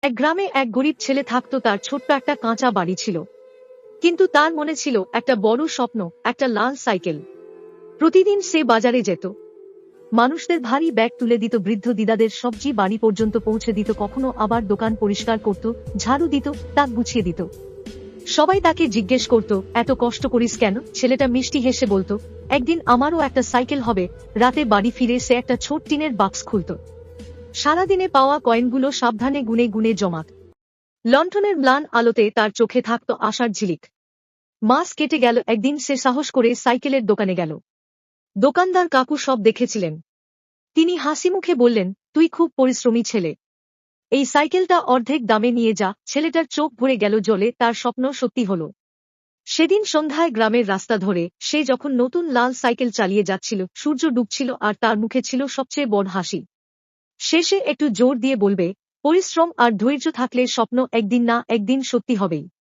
এক গ্রামে এক গরিব ছেলে থাকতো, তার ছোট্ট একটা কাঁচা বাড়ি ছিল। কিন্তু তার মনে ছিল একটা বড় স্বপ্ন, একটা লাল সাইকেল। প্রতিদিন সে বাজারে যেত, মানুষদের ভারী ব্যাগ তুলে দিত, বৃদ্ধ দিদাদের সবজি বাড়ি পর্যন্ত পৌঁছে দিত, কখনো আবার দোকান পরিষ্কার করত, ঝাড়ু দিত, তাক গুছিয়ে দিত। সবাই তাকে জিজ্ঞেস করত, এত কষ্ট করিস কেন? ছেলেটা মিষ্টি হেসে বলতো, একদিন আমারও একটা সাইকেল হবে। রাতে বাড়ি ফিরে সে একটা ছোট টিনের বাক্স খুলত, সারাদিনে পাওয়া কয়েনগুলো সাবধানে গুনে গুনে জমাত। লণ্ঠনের ম্লান আলোতে তার চোখে থাকত আশার ঝিলিক। মাস কেটে গেল, একদিন সে সাহস করে সাইকেলের দোকানে গেল। দোকানদার কাকু সব দেখেছিলেন। তিনি হাসি মুখে বললেন, তুই খুব পরিশ্রমী ছেলে, এই সাইকেলটা অর্ধেক দামে নিয়ে যা। ছেলেটার চোখ ভরে গেল জলে, তার স্বপ্ন সত্যি হল। সেদিন সন্ধ্যায় গ্রামের রাস্তা ধরে সে যখন নতুন লাল সাইকেল চালিয়ে যাচ্ছিল, সূর্য ডুবছিল আর তার মুখে ছিল সবচেয়ে বড় হাসি। শেষে একটু জোর দিয়ে বলবে, পরিশ্রম আর ধৈর্য থাকলে স্বপ্ন একদিন না একদিন সত্যি হবেই।